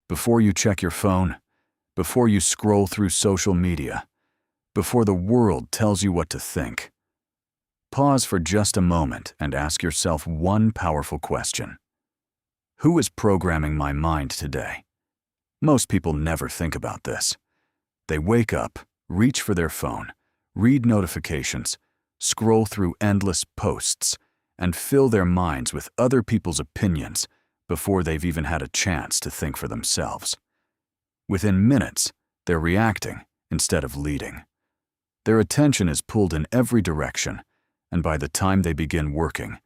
Before you check your phone, before you scroll through social media, before the world tells you what to think. Pause for just a moment and ask yourself one powerful question. Who is programming my mind today? Most people never think about this. They wake up, reach for their phone, read notifications, scroll through endless posts, and fill their minds with other people's opinions before they've even had a chance to think for themselves. Within minutes, they're reacting instead of leading. Their attention is pulled in every direction, and by the time they begin working,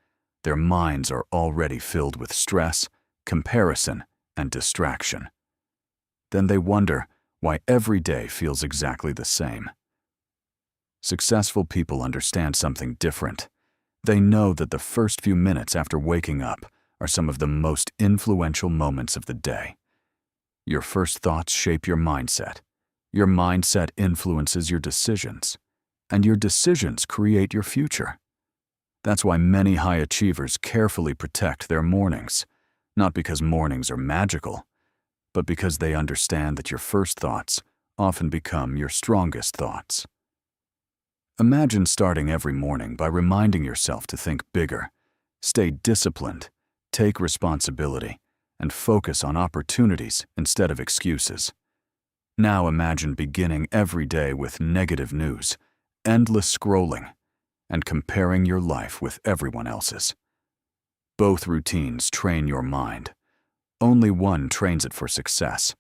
their minds are already filled with stress, comparison, and distraction. Then they wonder why every day feels exactly the same. Successful people understand something different. They know that the first few minutes after waking up are some of the most influential moments of the day. Your first thoughts shape your mindset. Your mindset influences your decisions, and your decisions create your future. That's why many high achievers carefully protect their mornings, not because mornings are magical, but because they understand that your first thoughts often become your strongest thoughts. Imagine starting every morning by reminding yourself to think bigger, stay disciplined, take responsibility, and focus on opportunities instead of excuses. Now imagine beginning every day with negative news, endless scrolling, and comparing your life with everyone else's. Both routines train your mind. Only one trains it for success.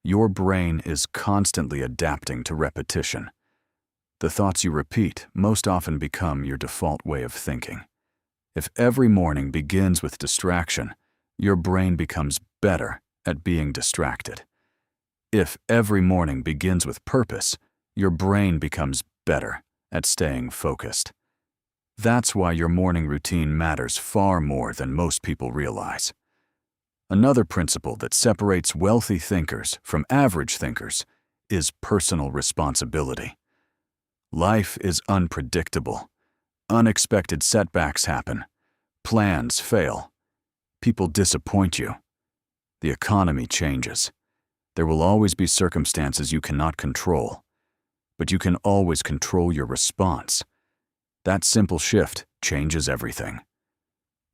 Your brain is constantly adapting to repetition. The thoughts you repeat most often become your default way of thinking. If every morning begins with distraction, your brain becomes better at being distracted. If every morning begins with purpose, your brain becomes better at staying focused. That's why your morning routine matters far more than most people realize. Another principle that separates wealthy thinkers from average thinkers is personal responsibility. Life is unpredictable. Unexpected setbacks happen. Plans fail. People disappoint you. The economy changes. There will always be circumstances you cannot control, but you can always control your response. That simple shift changes everything.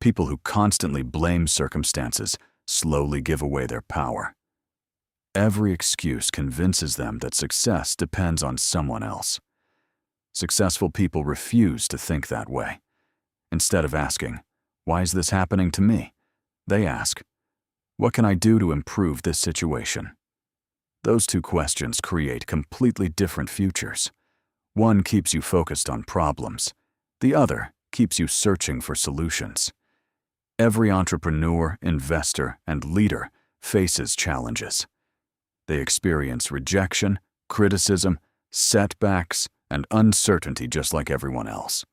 People who constantly blame circumstances slowly give away their power. Every excuse convinces them that success depends on someone else. Successful people refuse to think that way. Instead of asking, "Why is this happening to me?" they ask, "What can I do to improve this situation?" Those two questions create completely different futures. One keeps you focused on problems. The other keeps you searching for solutions. Every entrepreneur, investor, and leader faces challenges. They experience rejection, criticism, setbacks, and uncertainty just like everyone else.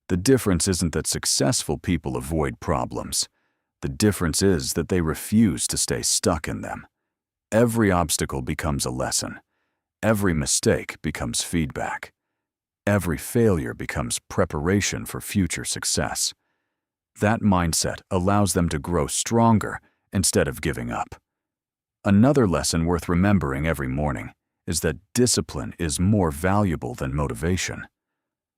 The difference isn't that successful people avoid problems. The difference is that they refuse to stay stuck in them. Every obstacle becomes a lesson. Every mistake becomes feedback. Every failure becomes preparation for future success. That mindset allows them to grow stronger instead of giving up. Another lesson worth remembering every morning is that discipline is more valuable than motivation.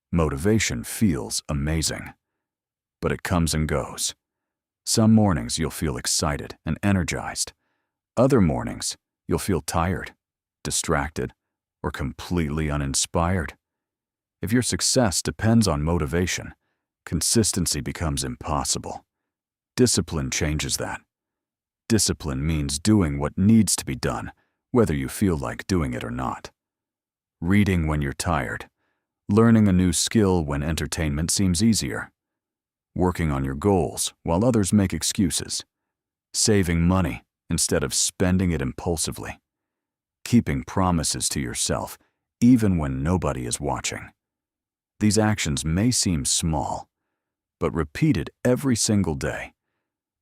Motivation feels amazing, but it comes and goes. Some mornings you'll feel excited and energized. Other mornings you'll feel tired, distracted, or completely uninspired. If your success depends on motivation, consistency becomes impossible. Discipline changes that. Discipline means doing what needs to be done, whether you feel like doing it or not. Reading when you're tired. Learning a new skill when entertainment seems easier. Working on your goals while others make excuses. Saving money instead of spending it impulsively. Keeping promises to yourself even when nobody is watching. These actions may seem small, but repeated every single day,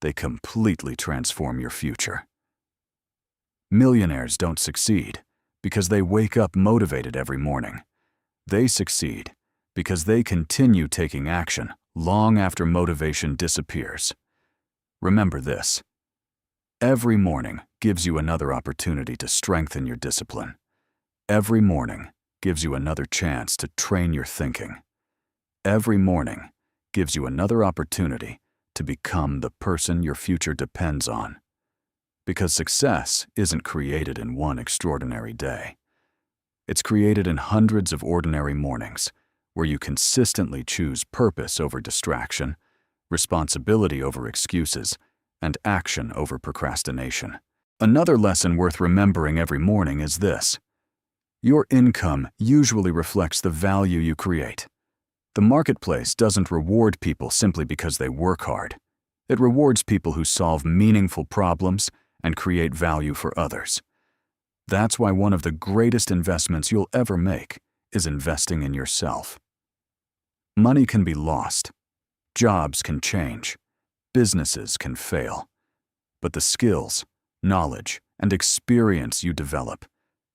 they completely transform your future. Millionaires don't succeed because they wake up motivated every morning. They succeed because they continue taking action long after motivation disappears. Remember this: Every morning gives you another opportunity to strengthen your discipline. Every morning gives you another chance to train your thinking. Every morning gives you another opportunity to become the person your future depends on. Because success isn't created in one extraordinary day. It's created in hundreds of ordinary mornings where you consistently choose purpose over distraction, responsibility over excuses, and action over procrastination. Another lesson worth remembering every morning is this: your income usually reflects the value you create. The marketplace doesn't reward people simply because they work hard. It rewards people who solve meaningful problems and create value for others. That's why one of the greatest investments you'll ever make is investing in yourself. Money can be lost. Jobs can change. Businesses can fail. But the skills, knowledge, and experience you develop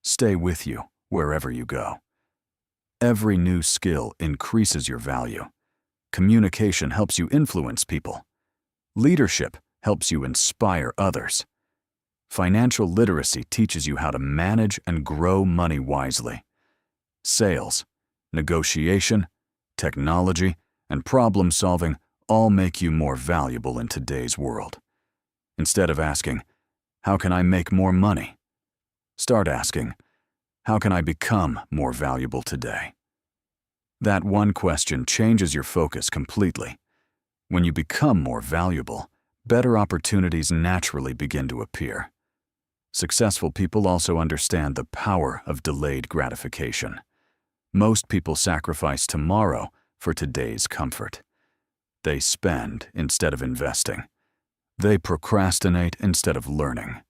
stay with you wherever you go. Every new skill increases your value. Communication helps you influence people. Leadership helps you inspire others. Financial literacy teaches you how to manage and grow money wisely. Sales, negotiation, technology, and problem-solving all make you more valuable in today's world. Instead of asking, "How can I make more money?" start asking, "How can I become more valuable today?" That one question changes your focus completely. When you become more valuable, better opportunities naturally begin to appear. Successful people also understand the power of delayed gratification. Most people sacrifice tomorrow for today's comfort. They spend instead of investing. They procrastinate instead of learning.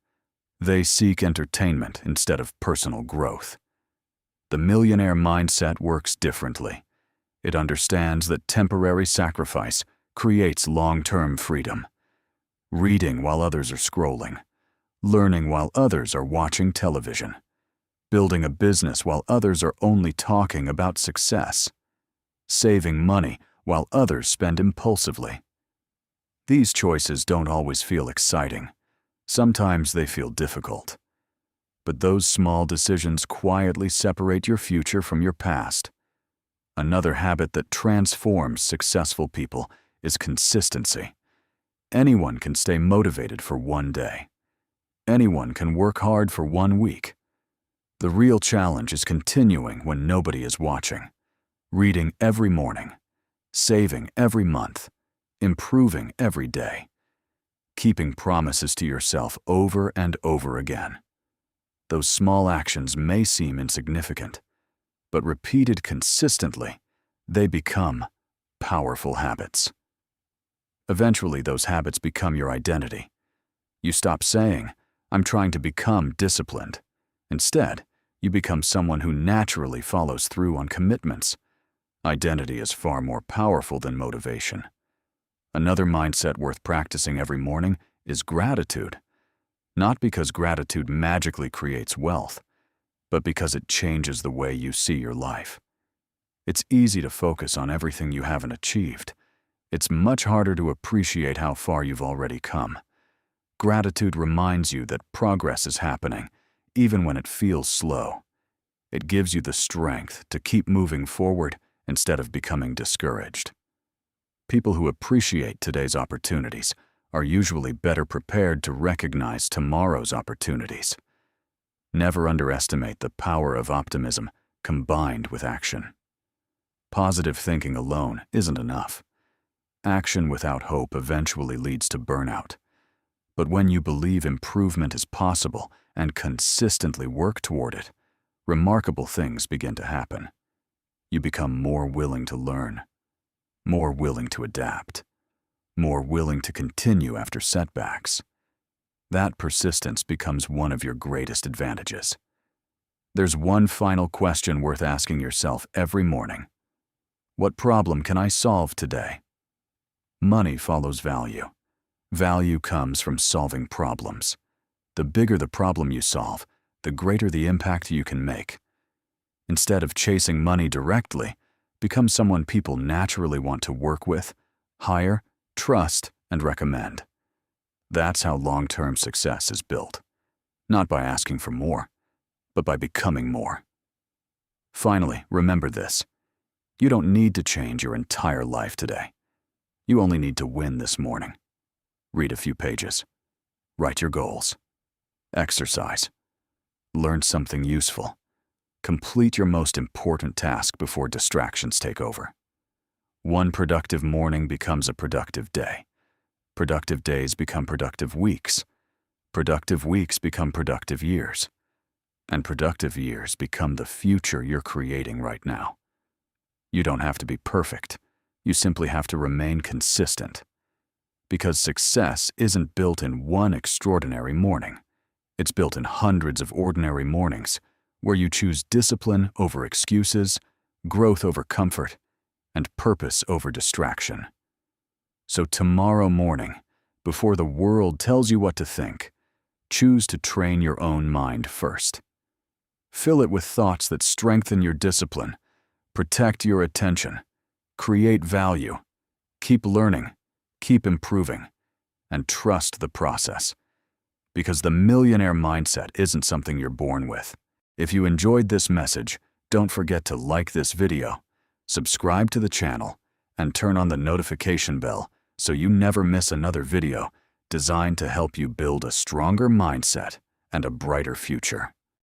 They seek entertainment instead of personal growth. The millionaire mindset works differently. It understands that temporary sacrifice creates long-term freedom. Reading while others are scrolling. Learning while others are watching television. Building a business while others are only talking about success. Saving money while others spend impulsively. These choices don't always feel exciting. Sometimes they feel difficult. But those small decisions quietly separate your future from your past. Another habit that transforms successful people is consistency. Anyone can stay motivated for one day. Anyone can work hard for 1 week. The real challenge is continuing when nobody is watching. Reading every morning. Saving every month. Improving every day. Keeping promises to yourself over and over again. Those small actions may seem insignificant, but repeated consistently, they become powerful habits. Eventually, those habits become your identity. You stop saying, "I'm trying to become disciplined." Instead, you become someone who naturally follows through on commitments. Identity is far more powerful than motivation. Another mindset worth practicing every morning is gratitude. Not because gratitude magically creates wealth, but because it changes the way you see your life. It's easy to focus on everything you haven't achieved. It's much harder to appreciate how far you've already come. Gratitude reminds you that progress is happening, even when it feels slow. It gives you the strength to keep moving forward instead of becoming discouraged. People who appreciate today's opportunities are usually better prepared to recognize tomorrow's opportunities. Never underestimate the power of optimism combined with action. Positive thinking alone isn't enough. Action without hope eventually leads to burnout. But when you believe improvement is possible and consistently work toward it, remarkable things begin to happen. You become more willing to learn, more willing to adapt, more willing to continue after setbacks. That persistence becomes one of your greatest advantages. There's one final question worth asking yourself every morning. What problem can I solve today? Money follows value. Value comes from solving problems. The bigger the problem you solve, the greater the impact you can make. Instead of chasing money directly, become someone people naturally want to work with, hire, trust, and recommend. That's how long-term success is built. Not by asking for more, but by becoming more. Finally, remember this. You don't need to change your entire life today. You only need to win this morning. Read a few pages. Write your goals. Exercise. Learn something useful. Complete your most important task before distractions take over. One productive morning becomes a productive day. Productive days become productive weeks. Productive weeks become productive years. And productive years become the future you're creating right now. You don't have to be perfect. You simply have to remain consistent. Because success isn't built in one extraordinary morning. It's built in hundreds of ordinary mornings where you choose discipline over excuses, growth over comfort, and purpose over distraction. So tomorrow morning, before the world tells you what to think, choose to train your own mind first. Fill it with thoughts that strengthen your discipline, protect your attention, create value, keep learning, keep improving, and trust the process. Because the millionaire mindset isn't something you're born with. If you enjoyed this message, don't forget to like this video, subscribe to the channel, and turn on the notification bell so you never miss another video designed to help you build a stronger mindset and a brighter future.